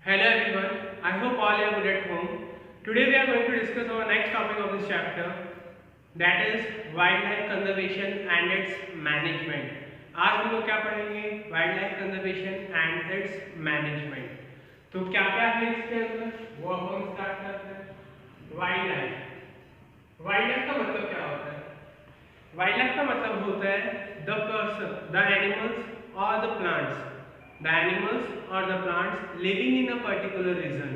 Hello everyone, I hope all are good at home. Today we are going to discuss our next topic of this chapter, that is wildlife conservation and its management. आज हम लोग क्या पढ़ेंगे? Wild life conservation and it's management. तो क्या क्या है इसके अंदर वो अब हम स्टार्ट करते हैं. Wild life. वाइल्ड लाइफ का मतलब क्या होता है? वाइल्ड लाइफ का मतलब होता है द पर्सन, द एनिमल्स और the plants. The animals or the plants living in a particular region.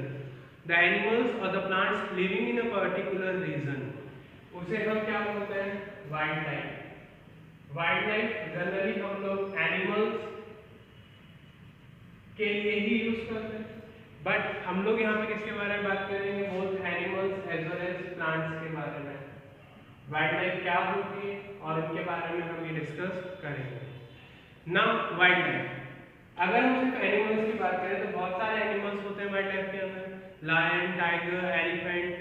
The animals or the plants living in a particular region. उसे हम क्या बोलते हैं? Wild life. Wild life generally हम लोग animals के लिए ही यूज करते हैं, बट हम लोग यहाँ पे किसके बारे में बात करेंगे? Both animals as well as plants के बारे में. वाइल्ड लाइफ क्या होती है और उनके बारे में हम ये डिस्कस करेंगे. नाउ वाइल्ड लाइफ, अगर हम सिर्फ एनिमल्स की बात करें तो बहुत सारे एनिमल्स होते हैं वाइल्ड लाइफ के अंदर. लायन, टाइगर, एलिफेंट,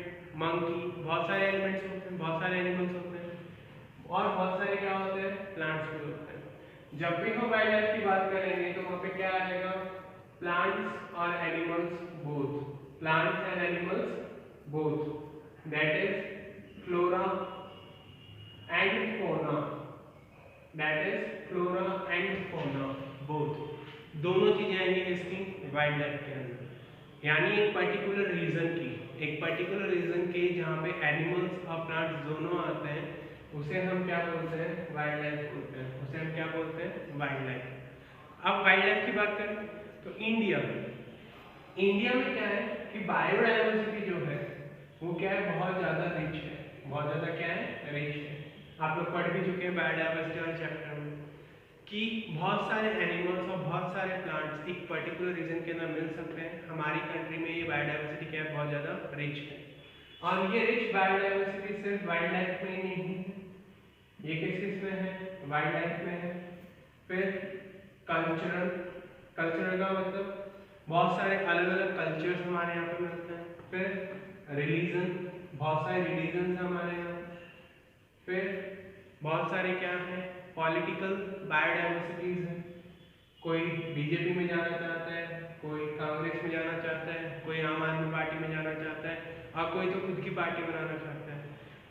मंकी, बहुत सारे एलिमेंट्स होते हैं, बहुत सारे एनिमल्स होते हैं और बहुत सारे क्या होते हैं? प्लांट्स भी होते हैं. जब भी हम वाइल्ड लाइफ की बात करेंगे तो वहाँ पे क्या आएगा? प्लांट्स और animals both. Plants and animals both, that is flora and fauna. That is flora and fauna both. दोनों चीजें आएंगी इसकी वाइल्ड लाइफ के अंदर. यानी एक पर्टिकुलर रीजन के जहाँ पे एनिमल्स और प्लांट्स दोनों आते हैं उसे हम क्या बोलते हैं? वाइल्ड लाइफ बोलते हैं. उसे हम क्या बोलते हैं? Wild life. अब वाइल्ड लाइफ की बात करें तो इंडिया में क्या है कि बायोडाइवर्सिटी जो है वो क्या है? बहुत ज्यादा रिच है. बहुत ज्यादा क्या है? रिच है. आप लोग पढ़ भी चुके हैं बायोडाइवर्सिटी वाले चैप्टर में कि बहुत सारे एनिमल्स और बहुत सारे प्लांट्स एक पर्टिकुलर रीजन के अंदर मिल सकते हैं. हमारी कंट्री में ये बायोडाइवर्सिटी क्या है? बहुत ज़्यादा रिच है. और ये रिच बायोडाइवर्सिटी सिर्फ वाइल्ड लाइफ में ही नहीं है, ये किस में है? वाइल्ड लाइफ में है. फिर कल्चरल का मतलब बहुत सारे अलग अलग कल्चर्स हमारे यहाँ पर मिलते हैं. फिर रिलीजन, बहुत सारे रिलीजन हमारे यहाँ. फिर बहुत सारे क्या हैं? पॉलिटिकल बायोडाइवर्सिटीज है. कोई बीजेपी में जाना चाहता है, कोई कांग्रेस में जाना चाहता है, कोई आम आदमी पार्टी में जाना चाहता है और कोई तो खुद की पार्टी बनाना चाहता है.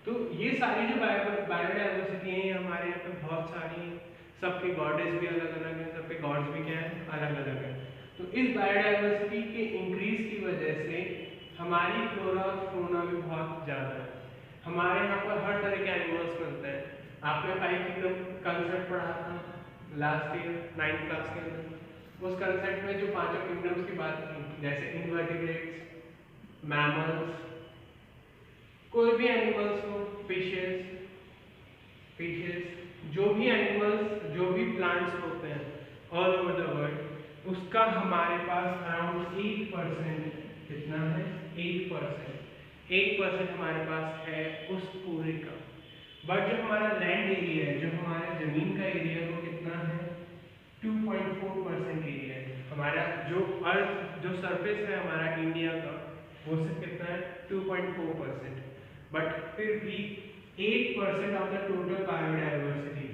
तो ये सारी जो बायोडाइवर्सिटी है हमारे यहाँ पे बहुत सारी है. सबके गॉडेस भी अलग अलग हैं, सबके गॉड्स भी क्या है? अलग अलग है. तो इस बायोडाइवर्सिटी के इंक्रीज की वजह से हमारी फ्लोरा और फौना भी बहुत ज़्यादा है. हमारे यहाँ पर हर तरह के एनिमल्स मिलते हैं. आपने 5 किंगडम कंसेप्ट पढ़ा था लास्ट ईयर 9th क्लास के अंदर. उस कंसेप्ट में जो 5 किंगडम्स की बात की, जैसे इनवर्टिब्रेट्स, मैमल्स, कोई भी एनिमल्स हो, फिशेस, जो भी एनिमल्स, जो भी प्लांट्स होते हैं ऑल ओवर द वर्ल्ड, उसका हमारे पास अराउंड 8%, कितना है? 8% हमारे पास है उस पूरे का. बट जो हमारा लैंड एरिया है, जो हमारा जमीन का एरिया है, वो कितना है? 2.4% एरिया है. हमारा जो अर्थ, जो सरफेस है हमारा इंडिया का, वो सिर्फ कितना है? 2.4%. बट फिर भी 8% ऑफ द टोटल बायोडाइवर्सिटी.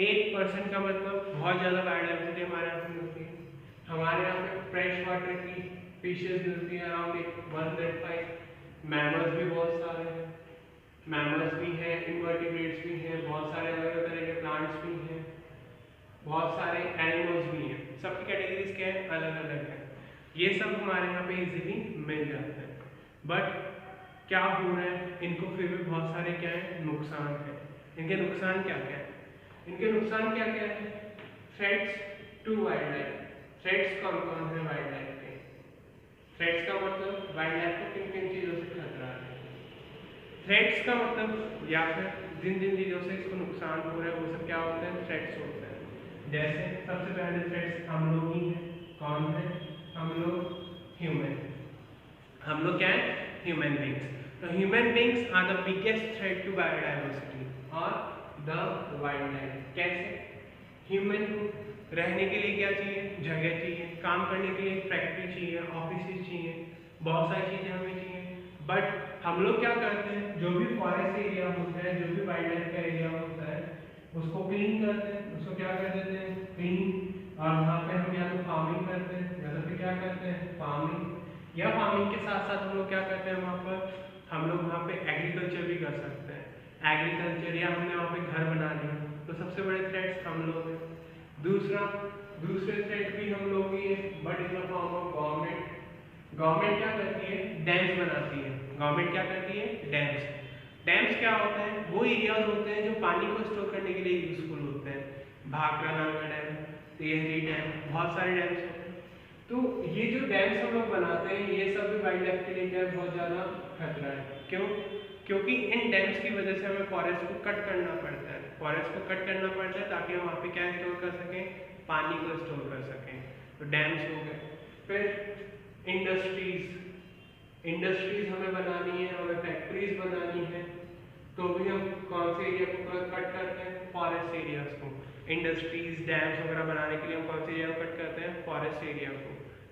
8% का मतलब बहुत ज़्यादा बायोडाइवर्सिटी हमारे यहाँ पे मिलती है. हमारे यहाँ पे फ्रेश वाटर की फिशेज मिलती है अराउंड 105. मैमल्स भी बहुत सारे हैं, मैमल्स भी हैं, इनवर्टिब्रेट्स भी हैं, बहुत सारे अलग अलग तरह के प्लांट्स भी हैं, बहुत सारे एनिमल्स भी हैं. सबकी कैटेगरीज क्या है? अलग अलग है. ये सब हमारे यहाँ पे इजीली मिल जाते हैं. बट क्या हो रहा है? इनको फिर भी बहुत सारे क्या है? नुकसान है. इनके नुकसान क्या क्या है? इनके नुकसान क्या क्या है? Threats to wildlife. Threats कौन कौन है वाइल्ड लाइफ के? थ्रेट्स का मतलब वाइल्ड लाइफ को किन किन चीज़ों से खतरा है. थ्रेट्स का मतलब या फिर जिन जिन चीज़ों से इसको नुकसान हो रहा है वो सब क्या होते हैं? थ्रेट्स होते हैं. जैसे सबसे पहले थ्रेट्स हम लोग ही हैं. कौन है? हम लोग ह्यूमन. हम लोग क्या है? Human beings. तो human beings are the biggest threat to biodiversity और द वाइल्ड लाइफ. कैसे? ह्यूमन को रहने के लिए क्या चाहिए? जगह चाहिए. काम करने के लिए फैक्ट्री चाहिए, ऑफिस चाहिए, बहुत सारी चीज़ें हमें चाहिए. बट हम लोग क्या करते हैं? जो भी फॉरेस्ट एरिया होता है, जो भी वाइल्ड लाइफ का एरिया होता है, उसको क्लीन करते हैं. उसको क्या कर देते हैं? क्लीन. और वहाँ पे हम या तो फार्मिंग करते हैं या तो फिर क्या करते हैं, फार्मिंग। या फार्मिंग के साथ साथ हम लोग क्या करते हैं वहाँ पर, हम लोग वहाँ पे एग्रीकल्चर भी कर सकते हैं। एग्रीकल्चर या हमने वहाँ पे घर बना लिया, तो सबसे बड़े थ्रेट्स हम लोग हैं। दूसरे थ्रेट भी हम लोग ही है, but in the form of government. Government क्या करती है, डैम्स बनाती है। गवर्नमेंट क्या करती है, डैम्स। डैम्स क्या होते हैं, वो एरियाज होते हैं जो पानी को स्टोर करने के लिए यूजफुल होते हैं। भाखड़ा नाला डैम, टिहरी डैम, बहुत सारे डैम्स होते हैं। तो ये जो डैम्स हम लोग बनाते हैं, ये सब भी वाइल्ड लाइफ के लिए क्या बहुत ज़्यादा खतरा है। क्यों? क्योंकि इन डैम्स की वजह से हमें फॉरेस्ट को कट करना पड़ता है। फॉरेस्ट को कट करना पड़ता है ताकि हम वहाँ पे क्या स्टोर कर सकें, पानी को स्टोर कर सकें। तो डैम्स हो गए। फिर इंडस्ट्रीज हमें बनानी है, हमें फैक्ट्रीज बनानी है, तो भी हम कौन से एरिया को कट करते हैं, फॉरेस्ट एरियाज को। इंडस्ट्रीज, डैम्स वगैरह बनाने के लिए हम कौन से एरिया को कट करते हैं, फॉरेस्ट एरिया को।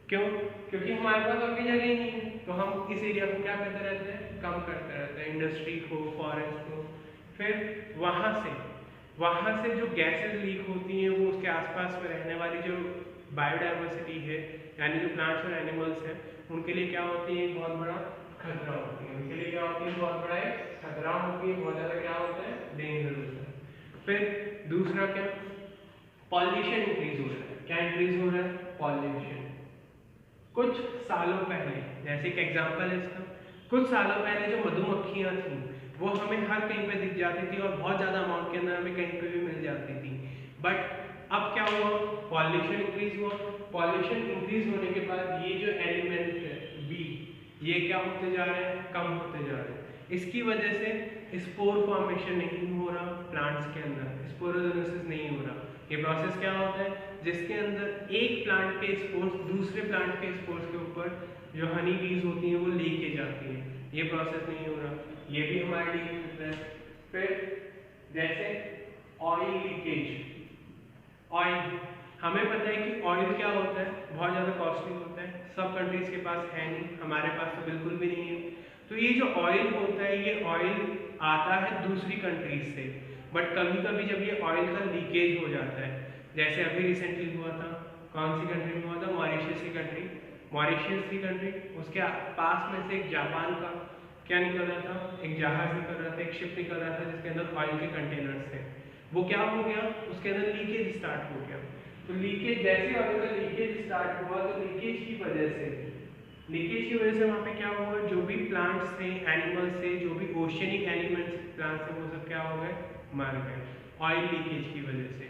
क्यों? क्योंकि हमारे पास और भी जगह ही नहीं है, तो हम इस एरिया को क्या करते रहते हैं, कम करते रहते हैं, इंडस्ट्री को, फॉरेस्ट को। फिर वहाँ से जो गैसेस लीक होती हैं, वो उसके आसपास में रहने वाली जो बायोडाइवर्सिटी है, यानी जो प्लांट्स और एनिमल्स हैं, उनके लिए क्या होती है, बहुत बड़ा खतरा होती है। उनके लिए क्या होती है, बहुत बड़ा खतरा होती है, बहुत ज़्यादा क्या होता है, डेंजर होता है। फिर दूसरा क्या, पॉल्यूशन इंक्रीज हो रहा है। क्या इंक्रीज हो रहा है, पॉल्यूशन। कुछ सालों पहले, जैसे एक एग्जांपल है इसका, कुछ सालों पहले जो मधुमक्खियां थी वो हमें हर कहीं पे दिख जाती थी और बहुत ज़्यादा अमाउंट के अंदर हमें कहीं पे भी मिल जाती थी। बट अब क्या हुआ, पॉल्यूशन इंक्रीज हुआ। पॉल्यूशन इंक्रीज होने के बाद ये जो एलिमेंट है बी, ये क्या होते जा रहे हैं, कम होते जा रहे हैं। इसकी वजह से स्पोर फॉर्मेशन नहीं हो रहा प्लांट्स के अंदर, स्पोरोजेनेसिस नहीं हो रहा। ये प्रोसेस क्या होता है, जिसके अंदर एक प्लांट के स्पोर्स दूसरे प्लांट के स्पोर्स के ऊपर जो हनी बीज होती हैं वो लेके जाती हैं, ये प्रोसेस नहीं हो रहा। ये भी हमारे लिए है। फिर जैसे ऑयल लीकेज। ऑयल, हमें पता है कि ऑयल क्या होता है, बहुत ज़्यादा कॉस्टली होता है। सब कंट्रीज के पास है नहीं, हमारे पास तो बिल्कुल भी नहीं है। तो ये जो ऑयल होता है, ये ऑयल आता है दूसरी कंट्रीज से, बट कभी कभी जब ये ऑयल का लीकेज हो जाता है, जैसे अभी रिसेंटली हुआ था, कौन सी कंट्री में हुआ था, मॉरिशस की कंट्री। मॉरिशस की कंट्री, उसके पास में से एक जापान का क्या निकल रहा था, एक जहाज निकल रहा था, एक शिप निकल रहा था जिसके अंदर ऑयल के कंटेनर्स थे। वो क्या हो गया, उसके अंदर लीकेज स्टार्ट हो गया। तो लीकेज, जैसे ऑयल का लीकेज स्टार्ट हुआ, तो लीकेज की वजह से वहाँ पे क्या हुआ, जो भी प्लांट्स थे, एनिमल्स थे, जो भी ओशियनिक एलिमेंट्स प्लांट्स थे, वो सब क्या हो गए, मर गए, ऑयल लीकेज की वजह से।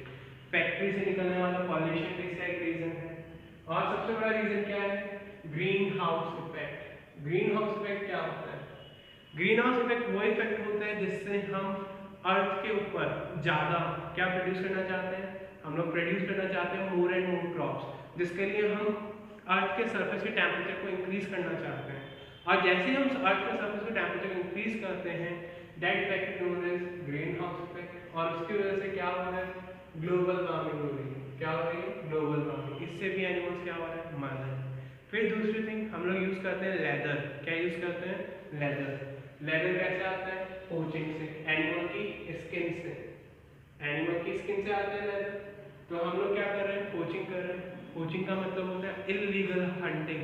फैक्ट्री से निकलने वाला पॉल्यूशन भी इसका एक रीजन है। और सबसे बड़ा रीजन क्या है, green house effect. Green house effect क्या होता है, ग्रीन हाउस इफेक्ट वो इफेक्ट होता है जिससे हम अर्थ के ऊपर ज़्यादा क्या प्रोड्यूस करना चाहते हैं, हम लोग प्रोड्यूस करना चाहते हैं मोर एंड मोर क्रॉप्स, जिसके लिए हम अर्थ के सरफेस के टेम्परेचर को इंक्रीज करना चाहते हैं। और जैसे ही हम अर्थ के सरफेस के टेम्परेचर को इंक्रीज करते हैं, that effect known as greenhouse effect. और उसकी वजह से क्या हो रहा है, ग्लोबल वार्मिंग हो रही है। क्या हो रही है, ग्लोबल वार्मिंग। इससे भी एनिमल्स क्या हो रहा है, मर रहे हैं। फिर दूसरी थिंग, हम लोग यूज करते हैं लेदर। क्या यूज करते हैं, लेदर। लेदर कैसे आता है, पोचिंग से, एनिमल की स्किन से। एनिमल की स्किन से आता है लेदर। तो हम लोग क्या कर रहे हैं, पोचिंग कर रहे हैं। पोचिंग का मतलब होता है इलीगल हंटिंग।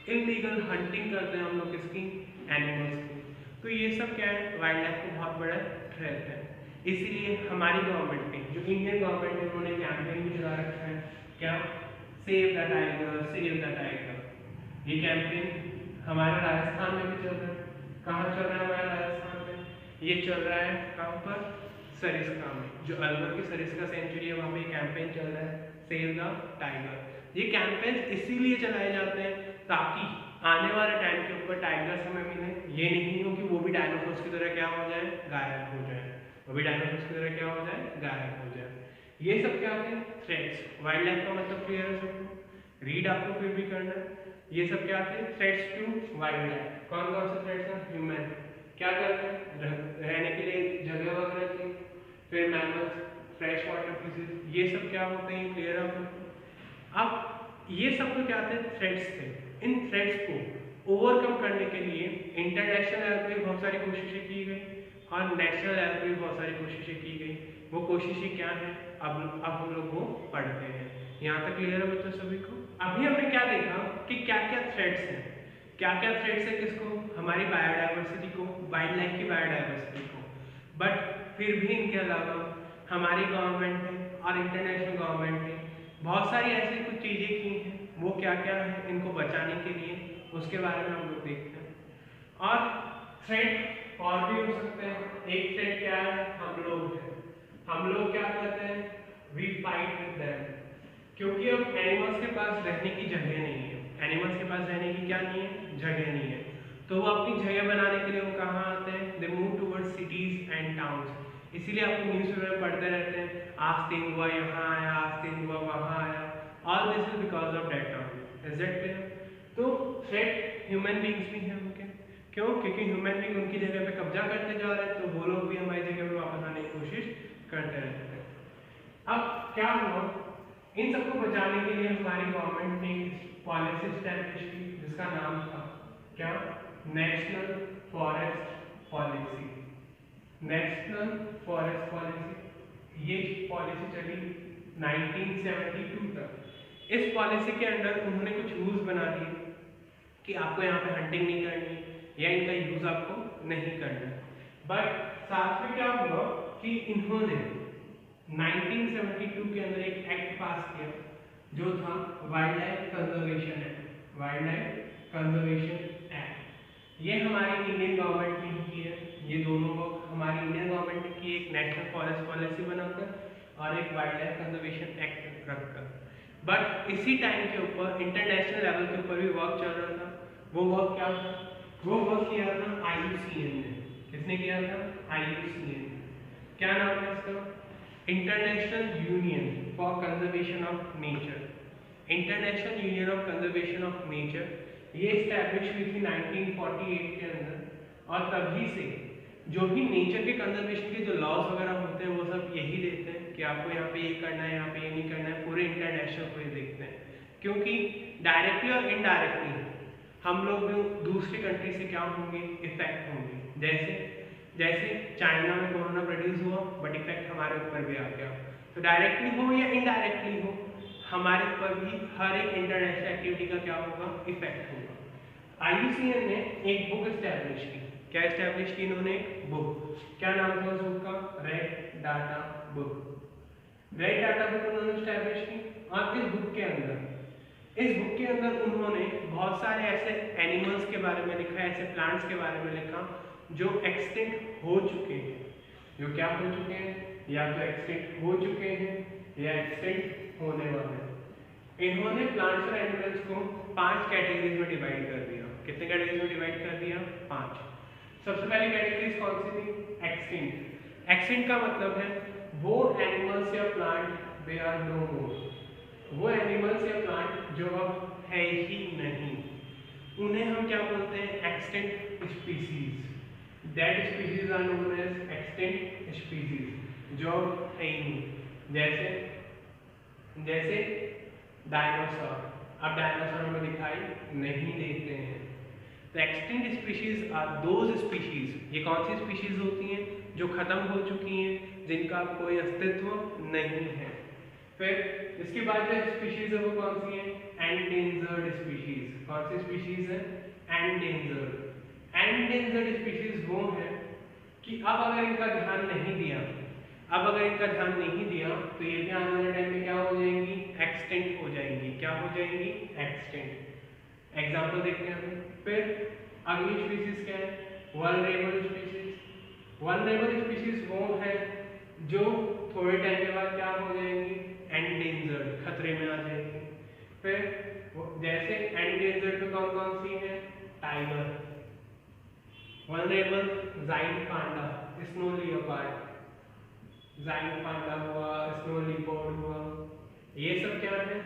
इलीगल हंटिंग करते हैं हम लोग किसकी, एनिमल्स की। तो ये सब क्या है, वाइल्ड लाइफ को बहुत बड़ा थ्रेट है। इसीलिए हमारी गवर्नमेंट ने, जो इंडियन गवर्नमेंट है, उन्होंने कैंपेन भी चला रखा है, क्या, save the tiger, save the tiger. ये कैंपेन हमारे राजस्थान में भी चल रहा है। कहाँ चल रहा है हमारे राजस्थान में, ये चल रहा है कहाँ पर, सरिस्का में। जो अलवर की सरिस्का सेंचुरी है, वहाँ पे कैंपेन चल रहा है, सेव द टाइगर। ये कैंपेन इसीलिए चलाए जाते हैं ताकि आने वाले टाइम के ऊपर टाइगर्स हमें मिले। ये नहीं हो कि वो भी डायनासोर्स की तरह क्या हो जाए, गायब हो जाए। वो भी डायनासोर्स की तरह क्या हो जाए, गायब हो जाए। ये सब क्या होते हैं, थ्रेट्स। वाइल्ड लाइफ का मतलब क्लियर है सबको, रीड आपको फिर भी करना है। ये सब क्या थे, थ्रेट्स टू वाइल्ड लाइफ। कौन कौन से थ्रेट्स हैं, ह्यूमन क्या करते हैं, रहने के लिए जगह वगैरह थी। फिर मैमल्स, फ्रेश वाटर फिशेस, ये सब क्या होते हैं, क्लियर है आपको। अब ये सब तो क्या थे, थ्रेट्स थे। इन थ्रेट्स को ओवरकम करने के लिए इंटरनेशनल लेवल पे बहुत सारी कोशिशें की गई और नेशनल लेवल पे बहुत सारी कोशिशें की गई। वो कोशिशें क्या हैं, अब हम लोग वो पढ़ते हैं। यहाँ तक क्लियर है बच्चों सभी को। अभी हमने क्या देखा कि क्या क्या थ्रेट्स हैं, क्या क्या थ्रेट्स है किसको, हमारी बायोडाइवर्सिटी को, वाइल्ड लाइफ की बायोडाइवर्सिटी को। बट फिर भी इनके अलावा हमारी गवर्नमेंट ने और इंटरनेशनल गवर्नमेंट ने बहुत सारी ऐसी कुछ चीज़ें की हैं, वो क्या क्या है इनको बचाने के लिए, उसके बारे में हम लोग देखते हैं। और थ्रेट और भी हो सकते हैं। एक थ्रेट क्या है, हम लोग हैं। हम लोग क्या करते हैं, वी फाइट विद देम, क्योंकि अब एनिमल्स के पास रहने की जगह नहीं है। एनिमल्स के पास रहने की क्या नहीं है, जगह नहीं है। तो वो अपनी जगह बनाने के लिए वो कहाँ आते हैं, they move towards cities and towns. इसीलिए आप न्यूज़पेपर में पढ़ते रहते हैं, आज तेंदुआ यहाँ आया, आज तेंदुआ वहाँ आया। All this is because of that town. Is that clear? तो थ्रेट ह्यूमन बींग्स भी हैं उनके, क्यों? क्योंकि ह्यूमन बींग उनकी जगह पे कब्जा करते जा रहे हैं, तो वो लोग भी हमारी जगह पे वापस आने की कोशिश करते रहते हैं। अब क्या हुआ, इन सबको बचाने के लिए हमारी गवर्नमेंट ने पॉलिसी एस्टैब्लिश की, जिसका नाम था क्या, national forest policy. National forest policy, ये पॉलिसी चली 1972 तक। इस पॉलिसी के अंडर उन्होंने कुछ रूल्स बना दिए कि आपको यहाँ पे हंटिंग नहीं करनी या इनका यूज आपको नहीं करना। बट साथ में क्या हुआ कि इन्होंने 1972 के अंदर एक एक्ट पास किया जो था wild life conservation act. Wild life conservation act ये हमारी इंडियन गवर्नमेंट ने ही की है। ये दोनों को हमारी इंडियन गवर्नमेंट ने की, एक नेशनल फॉरेस्ट पॉलिसी बनाकर और एक वाइल्ड लाइफ कंजर्वेशन एक्ट रखकर। बट इसी टाइम के ऊपर इंटरनेशनल लेवल के ऊपर भी वर्क चल रहा था। वो वर्क क्या था, वो वर्क किया था IUCN ने। किसने किया था, IUCN। क्या नाम है इसका, international union for conservation of nature. International union of conservation of nature ये एस्टैब्लिश हुई थी 1948 के अंदर। और तभी से जो भी नेचर के कंजर्वेशन के जो लॉज वगैरह होते हैं वो सब यही देते हैं कि आपको यहाँ पे ये करना है, यहाँ पे ये नहीं करना है। पूरे इंटरनेशनल को ये देखते हैं, क्योंकि डायरेक्टली और इनडायरेक्टली हम लोग दूसरे कंट्री से क्या होंगे, इफेक्ट होंगे। जैसे चाइना में कोरोना प्रोड्यूस हुआ, बट इफेक्ट हमारे ऊपर भी आ गया। तो डायरेक्टली हो या इनडायरेक्टली हो, हमारे ऊपर भी हर एक इंटरनेशनल एक्टिविटी का क्या होगा, इफेक्ट होगा। IUCN ने एक बुक एस्टैब्लिश की। क्या एस्टैब्लिश की इन्होंने, एक बुक। क्या नाम था उस बुक का, red data book. Red data book उन्होंने एस्टैब्लिश की। और इस बुक के अंदर उन्होंने बहुत सारे ऐसे एनिमल्स के बारे में लिखा, ऐसे प्लांट्स के बारे में लिखा जो एक्सटिंक्ट हो चुके हैं। जो क्या हो चुके हैं, या तो एक्सटिंक्ट हो चुके हैं या एक्सटिंक्ट होने वाले हैं। इन्होंने प्लांट्स और एनिमल्स को 5 कैटेगरीज में डिवाइड कर दिया। कितने कैटेगरीज में डिवाइड कर दिया, 5। सबसे पहली कैटेगरीज कौन सी थी, एक्सटिंक्ट। एक्सटिंक्ट का मतलब है वो एनिमल्स या प्लांट दे आर नो मोर, वो एनिमल्स या प्लांट जो अब है ही नहीं, उन्हें हम क्या बोलते हैं, extinct species. That species are known as extinct species, जो है ही नहीं। जैसे डायनासोर, अब डायनासोर हमें दिखाई नहीं देते हैं। तो extinct species are those species, ये कौन सी स्पीशीज होती हैं, जो खत्म हो चुकी हैं, जिनका कोई अस्तित्व नहीं है। फिर इसके बाद जो स्पीशीज है वो कौन सी है, एंडेंजर्ड स्पीशीज। कौन सी स्पीशीज है, एंडेंजर्ड। एंडेंजर्ड स्पीशीज वो है कि अब अगर इनका ध्यान नहीं दिया, तो ये भी आने वाले टाइम में क्या हो जाएंगी, एक्सटिंक्ट हो जाएंगी। क्या हो जाएंगी, एक्सटिंक्ट। एग्जांपल देखते हैं हम। फिर अगली स्पीशीज क्या है, वल्नरेबल स्पीशीज। वल्नरेबल स्पीशीज वो है जो थोड़े टाइम के बाद क्या हो जाएंगी, एंडेंजर्ड, खतरे में आ जाएंगी। फिर जैसे एंडेंजर्ड में कौन कौन सी है, tiger. Vulnerable giant panda, snow leopard, giant panda हुआ, स्नो लियोपार्ड हुआ, ये सब क्या है,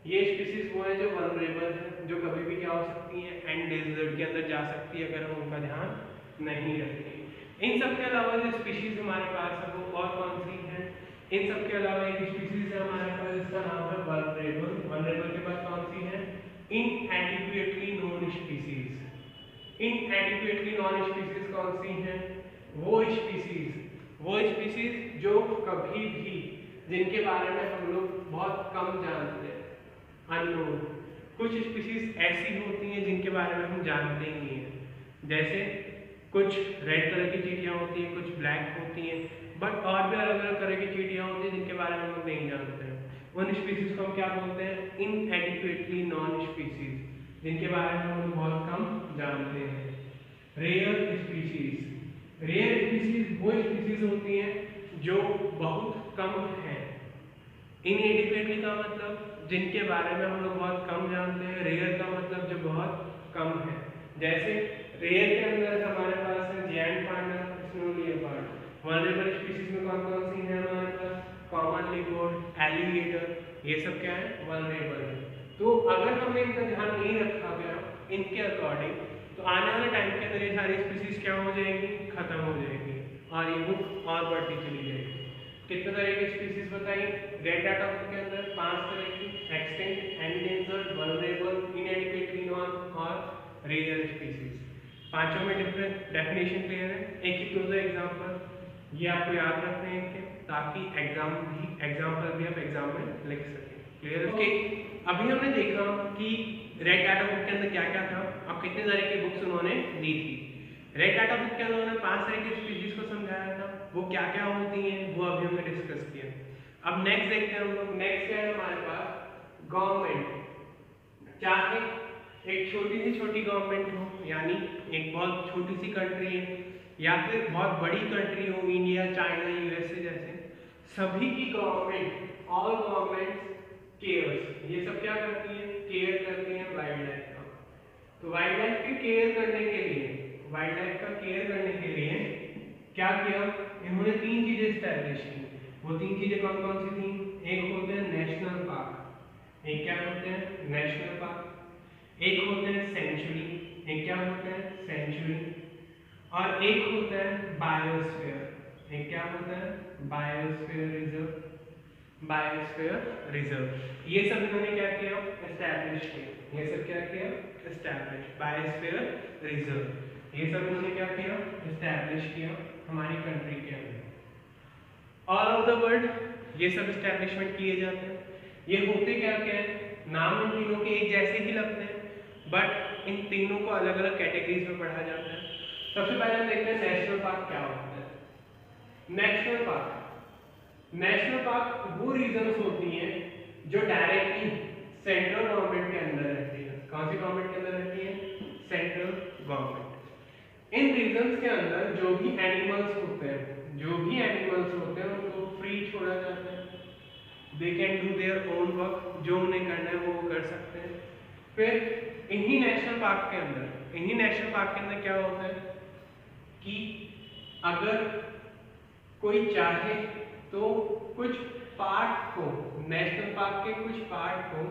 ये स्पीशीज वो है जो वल्नरेबल है, जो कभी भी क्या हो सकती है, एंडेंजर्ड के अंदर जा सकती है अगर हम उनका ध्यान नहीं रखें। इन सब के अलावा जो स्पीशीज हमारे पास है वो और कौन सी है, इन सब के अलावा एक स्पीशीज है हमारे पास जिसका नाम है वल्नरेबल। वल्नरेबल के बाद कौन सी है, इनएडिक्वेटली नोन स्पीशीज। इनएडिक्वेटली नोन स्पीशीज कौन सी हैं, वो स्पीशीज जो कभी भी, जिनके बारे में हम लोग बहुत कम जानते हैं, अननोन। कुछ स्पीशीज ऐसी होती हैं जिनके बारे में हम जानते ही नहीं हैं, जैसे कुछ रेड कलर की चींटियाँ होती हैं, कुछ ब्लैक होती हैं, बट और भी अलग अलग तरह की चींटियाँ होती हैं जिनके बारे में हम नहीं जानते हैं। उन स्पीशीज को हम क्या बोलते हैं? इनएडिक्वेटली नॉन स्पीशीज, जिनके बारे में हम बहुत कम जानते हैं। रेयर स्पीशीज, रेयर स्पीशीज वो स्पीशीज होती हैं जो बहुत कम है। इनएडिक्वेटली का मतलब जिनके बारे में हम लोग बहुत कम जानते हैं, रेयर का मतलब जो बहुत कम है। जैसे रेयर के अंदर हमारे पास है जायंट पांडा, स्नो लियोपार्ड। वल्नरेबल स्पीशीज में कौन कौन सी हैं हमारे पास? कॉमन लियोपार्ड, एलिगेटर, ये सब क्या है? वल्नरेबल है। तो अगर हमने इनका ध्यान नहीं रखा गया इनके अकॉर्डिंग, तो आने वाले टाइम के अंदर ये सारी स्पीशीज क्या हो जाएगी? खत्म हो जाएगी और ये बुक और बढ़ती चली जाएगी। कितने तरह की स्पीशीज बताई रेड डाटा बुक के अंदर? 5 तरह की, एक्सटिंक्ट, एंडेंजर्ड, वल्नरेबल, इनएडिक्वेटली नॉन और रेयर स्पीशीज। पांचों में डिफरेंट डेफिनेशन क्लियर है। एक ही क्लोजर एग्जांपल ये आपको याद रखने हैं इनके, ताकि एग्जांपल भी आप एग्जाम में लिख सकें। क्लियर है? ओके, अभी हमने देखा कि रेड डाटा बुक के अंदर क्या क्या था। अब कितने तरह की बुक्स उन्होंने दी थी। रेड डाटा बुक के अंदर उन्होंने 5 तरह की स्पीशीज को समझाया था, वो क्या क्या होती हैं वो अभी हमने डिस्कस किया। अब नेक्स्ट देखते हैं हम लोग। नेक्स्ट क्या है हमारे पास? गवर्नमेंट। चाहे एक छोटी गवर्नमेंट हो, यानी एक बहुत छोटी सी कंट्री है, या फिर बहुत बड़ी कंट्री हो, इंडिया, चाइना, यूएसए जैसे, सभी की गवर्नमेंट, ऑल गवर्नमेंट्स केयर्स, ये सब क्या करती है? केयर करती है वाइल्ड लाइफ का। तो वाइल्ड लाइफ की केयर करने के लिए, वाइल्ड लाइफ का केयर करने के लिए क्या किया इन्होंने? 3 चीजें स्टैब्लिश की। वो 3 चीजें कौन कौन सी थी? एक होते हैं नेशनल पार्क, एक क्या होते हैं? National park. एक होते हैं सेंचुरी, एक क्या होते हैं? सेंचुरी। और एक होता है बायोस्फीयर, एक क्या होता है? Biosphere reserve, biosphere reserve. ये सब इन्होंने क्या किया? एस्टैब्लिश किया। ये सब क्या किया? Establish biosphere reserve. ये सब इन्होंने क्या किया? एस्टैब्लिश किया हमारी कंट्री के अंदर। ऑल ओवर द वर्ल्ड ये सब एस्टैब्लिशमेंट किए जाते हैं। ये होते क्या क्या है? नाम इन तीनों के एक जैसे ही लगते हैं, बट इन तीनों को अलग अलग कैटेगरीज में पढ़ा जाता है। सबसे पहले हम देखते हैं नेशनल पार्क क्या होता है। नेशनल पार्क वो रीजन्स होती हैं जो डायरेक्टली सेंट्रल गवर्नमेंट के अंदर रहती है। कौन सी गवर्नमेंट के अंदर रहती है? Central government. इन रीजन्स के अंदर जो भी एनिमल्स होते हैं उनको फ्री छोड़ा जाता है। They can do their own work, जो उन्हें करना है वो कर सकते हैं। फिर इन्हीं नेशनल पार्क के अंदर क्या होता है कि अगर कोई चाहे तो कुछ पार्ट को, नेशनल पार्क के कुछ पार्ट को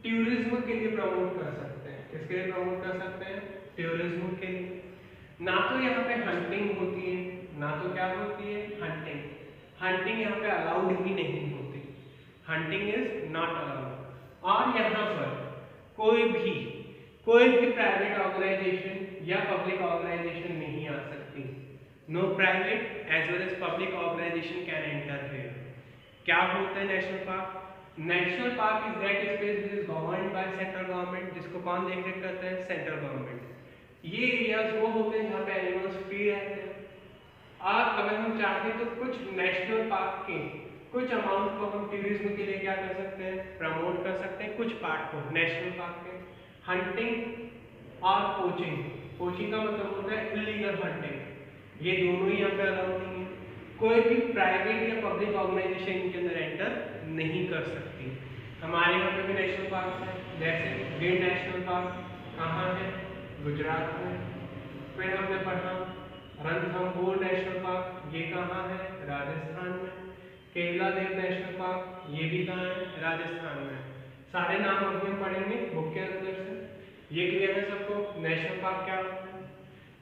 टूरिज्म के लिए प्रमोट कर सकते हैं। किसके लिए प्रमोट कर सकते हैं? टूरिज्म के लिए। ना तो यहाँ पे हंटिंग होती है, ना तो क्या होती है? हंटिंग यहाँ पे अलाउड ही नहीं होती। Hunting is not allowed. और यहाँ पर कोई भी प्राइवेट ऑर्गेनाइजेशन या पब्लिक ऑर्गेनाइजेशन नहीं आ सकती। No private as well as public organization can enter here. क्या होता है national park? National park is that space which is governed by central government, जिसको कौन देख रेख करता है? Central government. ये एरियाज वो होते हैं जहाँ पे एनिमल्स फ्री रहते हैं। और अगर हम चाहते हैं तो कुछ नेशनल पार्क के कुछ अमाउंट को हम टूरिज्म के लिए क्या कर सकते हैं? प्रमोट कर सकते हैं कुछ पार्ट को नेशनल पार्क के। हंटिंग और पोचिंग का मतलब होता है इलीगल हंटिंग। ये दोनों ही यहाँ पे अलाउड नहीं है। कोई भी प्राइवेट या पब्लिक ऑर्गेनाइजेशन इनके अंदर एंटर नहीं कर सकती। हमारे यहाँ पे भी नेशनल पार्क है, जैसे गिर नेशनल पार्क कहाँ है? गुजरात में। फिर हमने पढ़ा रणथंभौर नेशनल पार्क, ये कहाँ है? राजस्थान में। केवलादेव नेशनल पार्क, ये भी कहाँ है? राजस्थान में। सारे नाम अभी हम पढ़ेंगे बुक के अंदर से। ये क्लियर है सबको? नेशनल पार्क क्या होता है।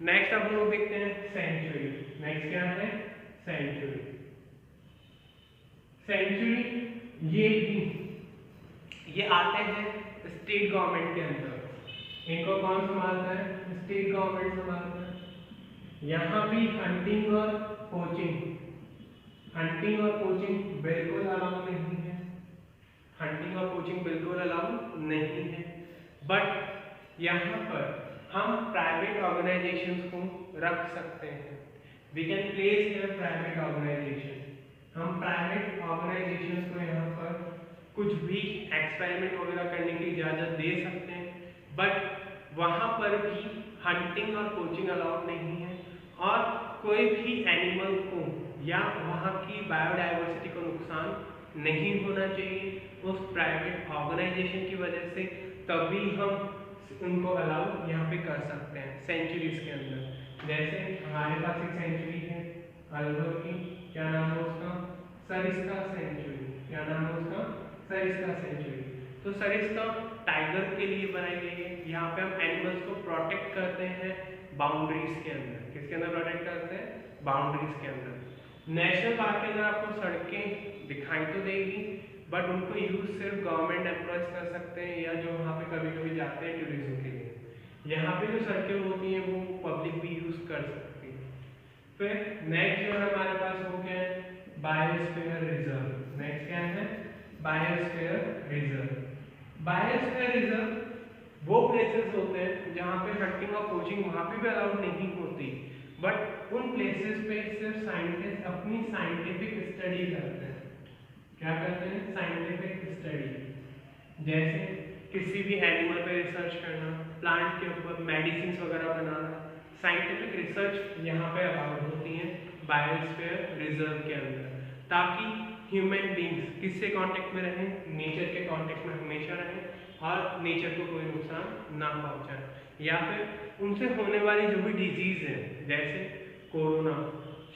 नेक्स्ट अब हम लोग देखते हैं सेंचुरी। नेक्स्ट क्या है? सेंचुरी ये आते हैं स्टेट गवर्नमेंट के अंदर। इनको कौन संभालता है? स्टेट गवर्नमेंट संभालता है। यहाँ भी हंटिंग और पोचिंग बिल्कुल अलाउ नहीं है। बट यहाँ पर हम प्राइवेट ऑर्गेनाइजेशंस को रख सकते हैं। We can place here private organization. हम प्राइवेट ऑर्गेनाइजेशंस को यहाँ पर कुछ भी एक्सपेरिमेंट वगैरह करने की इजाज़त दे सकते हैं, बट वहाँ पर भी हंटिंग और पोचिंग अलाउड नहीं है, और कोई भी एनिमल को या वहाँ की बायोडाइवर्सिटी को नुकसान नहीं होना चाहिए उस प्राइवेट ऑर्गेनाइजेशन की वजह से, तभी हम उनको अलाउ यहाँ पे कर सकते हैं सेंचुरीज के अंदर। जैसे हमारे पास एक सेंचुरी है अलवर की, क्या नाम है उसका, सरिस्का सेंचुरी। क्या नाम है उसका, सरिस्का सेंचुरी। तो सरिस्का टाइगर के लिए बनाई गई है। यहाँ पे हम एनिमल्स को प्रोटेक्ट करते हैं बाउंड्रीज के अंदर। किसके अंदर प्रोटेक्ट करते हैं, बाउंड्रीज के अंदर। नेशनल पार्क के अंदर आपको सड़कें दिखाई तो देगी, बट उनको यूज सिर्फ गवर्नमेंट एम्प्लॉयज कर सकते हैं, या जो वहाँ पे कभी कभी जाते हैं टूरिज्म के लिए। यहाँ पे जो सड़कें होती हैं वो पब्लिक भी यूज कर सकती है। फिर नेक्स्ट जो हमारे पास हो गया है बायोस्फीयर रिजर्व। नेक्स्ट क्या है, बायोस्फीयर रिजर्व। बायोस्फीयर रिजर्व वो प्लेसेस होते हैं जहाँ पे हंटिंग और पोचिंग वहाँ पे भी अलाउड नहीं होती, बट उन प्लेसेस पे सिर्फ साइंटिस्ट अपनी साइंटिफिक स्टडी करते हैं। क्या करते हैं, साइंटिफिक स्टडी। जैसे किसी भी एनिमल पे रिसर्च करना, प्लांट के ऊपर मेडिसिन वगैरह बनाना, साइंटिफिक रिसर्च यहाँ पे अलाउड होती है बायोस्फीयर रिजर्व के अंदर, ताकि ह्यूमन बींग्स किससे कांटेक्ट में रहें, नेचर के कांटेक्ट में हमेशा रहें और नेचर को कोई नुकसान ना पहुंचाए। या फिर उनसे होने वाली जो भी डिजीज है, जैसे कोरोना,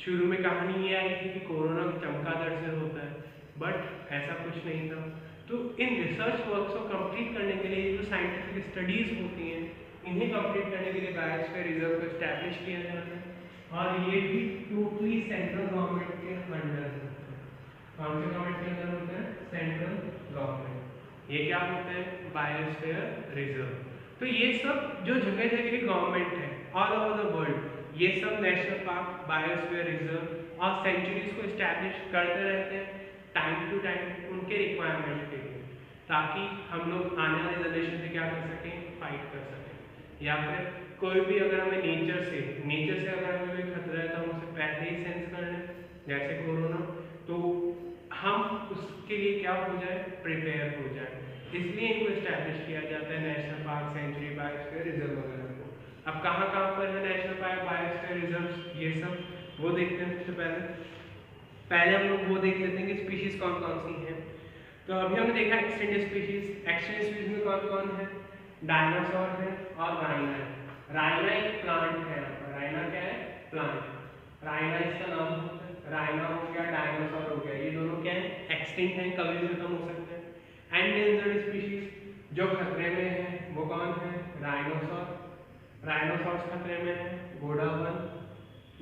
शुरू में कहानी ये आई थी कि कोरोना चमगादड़ से होता है, बट ऐसा कुछ नहीं था। तो इन रिसर्च वर्क्स को कंप्लीट करने के लिए जो साइंटिफिक स्टडीज होती हैं, इन्हें कंप्लीट करने के लिए बायोस्फीयर रिजर्व को एस्टैब्लिश किया जाता है, और ये भी टोटली सेंट्रल गवर्नमेंट के अंडर होता है। कौन से गवर्नमेंट के अंदर होता है, सेंट्रल गवर्नमेंट। ये क्या होता है, बायोस्फीयर रिजर्व। तो ये सब जो जगह जगह की गवर्नमेंट है ऑल ओवर द वर्ल्ड, ये सब नेशनल पार्क, बायोस्फीयर रिजर्व और सेंचुरीज को एस्टैब्लिश करते रहते हैं टाइम टू टाइम उनके रिक्वायरमेंट के लिए, ताकि हम लोग आने वाले जनरेशन से क्या कर सकें, फाइट कर सकें। या फिर कोई भी अगर हमें नेचर से अगर हमें कोई खतरा है तो हम उसे पहले ही सेंस कर लें, जैसे कोरोना, तो हम उसके लिए क्या हो जाए, प्रिपेयर हो जाए। इसलिए इनको एस्टैब्लिश किया जाता है national park, sanctuary, biosphere reserve वगैरह को। अब कहाँ कहाँ पर है नेशनल पार्क, बायोस्फीयर रिजर्व, ये सब वो देखते हैं। सबसे पहले हम लोग वो देख लेते हैं कि स्पीशीज कौन कौन सी हैं। तो अभी हमने देखा एक्सटेंडेड स्पीशीज। एक्सटेंडेड स्पीशीज में कौन कौन है, डायनासोर है और राइना है। राइना एक प्लांट है, राइना क्या है, प्लांट। राइना इसका नाम होता है, राइना हो गया, डायनासोर हो गया, ये दोनों क्या है, एक्सटिंक्ट हैं, कभी भी खत्म हो सकते हैं। एंडेंजर्ड स्पीशीज जो खतरे में है वो कौन है, राइनोसोर। राइनोसोर्स खतरे में है, गोडावन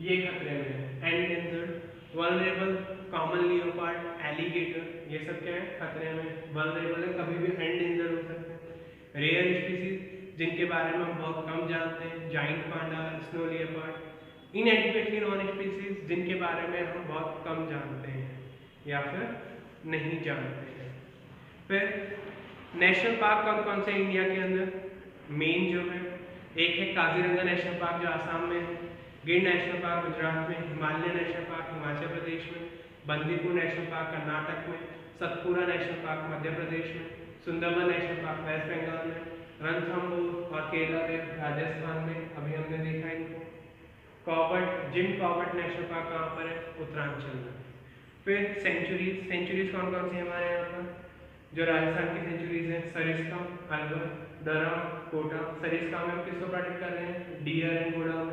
ये खतरे में है, endangered. Vulnerable, common leopard, alligator, ये सब क्या है, खतरे में। वल्नरेबल है, कभी भी एंडेंजर्ड हो सकते हैं। रेयर स्पीशीज जिनके बारे में हम बहुत कम जानते हैं, giant panda, snow leopard. इनएडिक्वेटली non species जिनके बारे में हम बहुत कम जानते हैं या फिर नहीं जानते हैं। फिर नेशनल पार्क कौन कौन से इंडिया के अंदर, मेन जो है, एक है काजीरंगा नेशनल पार्क जो आसाम में है, गिर नेशनल पार्क गुजरात में, हिमालय नेशनल पार्क हिमाचल प्रदेश में, बंदीपुर नेशनल पार्क कर्नाटक में, सतपुरा नेशनल पार्क मध्य प्रदेश में, Sundarban national park West Bengal में, रणथंबोर और केरला में, राजस्थान में, अभी हमने देखा इनको। Corbett, Jim Corbett national park कहाँ पर है, उत्तरांचल में। फिर सेंचुरीज कौन कौन सी हमारे यहाँ पर, जो राजस्थान की सेंचुरीज हैं, सरिस्का, अलवर, दरम, कोटा। सरिस्का में हम किसको प्रोटेक्ट कर रहे हैं, डियर एंड गोडाउन,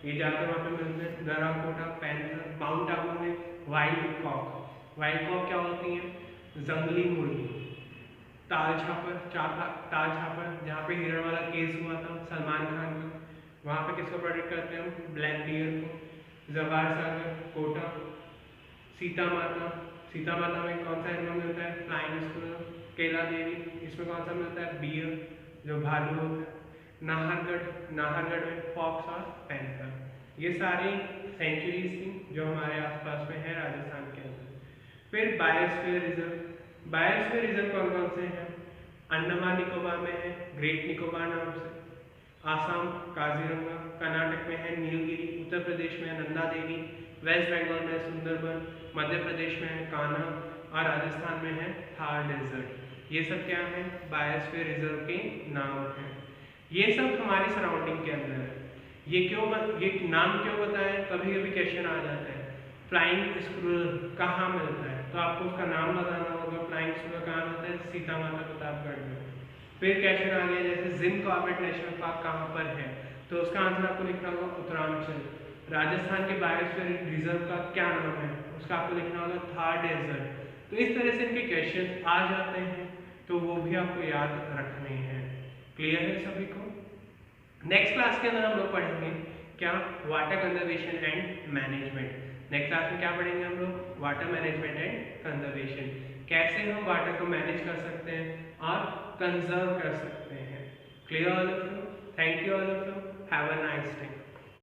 ये जाकर वहाँ पे मिलते हैं। दरम, कोटा, पैंथर। माउंट आबू में वाइल्ड कॉक। वाइल्ड कॉक क्या होती है, जंगली मुर्गी। ताल छापर, जहाँ पे हिरण वाला केस हुआ था सलमान खान का, वहाँ पे किसको प्रोटेक्ट करते हैं हम, ब्लैक डियर को। जवाहर सागर, कोटा। सीता माता में कौन सा एनिमल मिलता है, फ्लाइंग स्क्विरल। केला देवी, इसमें कौन सा मिलता है, बियर जो भालू होता है। नाहरगढ़ में फॉक्स और पैंथर। ये सारी सेंचुरीज थी जो हमारे आसपास में है राजस्थान के अंदर। फिर बायोस्फीयर रिजर्व कौन कौन से हैं, अंडमान निकोबार में है ग्रेट निकोबार नाम से, आसाम काजीरंगा, कर्नाटक में है नीलगिरी, उत्तर प्रदेश में है नंदा देवी, वेस्ट बंगाल में है सुंदरबन, मध्य प्रदेश में है कान्हा और राजस्थान में है थार डेजर्ट। ये सब क्या है? बायोस्फीयर रिजर्व के नाम हैं। ये सब हमारी सराउंडिंग के अंदर है। ये नाम क्यों बताएं? कभी कभी क्वेश्चन आ जाता है फ्लाइंग स्क्विरल कहाँ मिलता है, तो आपको उसका नाम बताना होगा। फ्लाइंग स्क्विरल कहाँ मिलता है? सीता माता प्रतापगढ़ में। फिर क्वेश्चन आ गया जैसे जिम कॉर्बेट नेशनल पार्क कहाँ पर है, तो उसका आंसर आपको लिखना होगा उत्तरांचल। राजस्थान के बायोस्फीयर रिजर्व का क्या नाम है, उसका आपको लिखना होगा थार डेजर्ट। तो इस तरह से इनके क्वेश्चन आ जाते हैं, तो वो भी आपको याद रखने हैं। क्लियर है सभी को? नेक्स्ट क्लास के अंदर हम लोग पढ़ेंगे क्या? Water conservation and management. Next class में क्या पढ़ेंगे हम लोग? वाटर मैनेजमेंट एंड कंजर्वेशन, कैसे हम वाटर को मैनेज कर सकते हैं और कंजर्व कर सकते हैं। Clear all of you? Thank you all of you, have a nice day.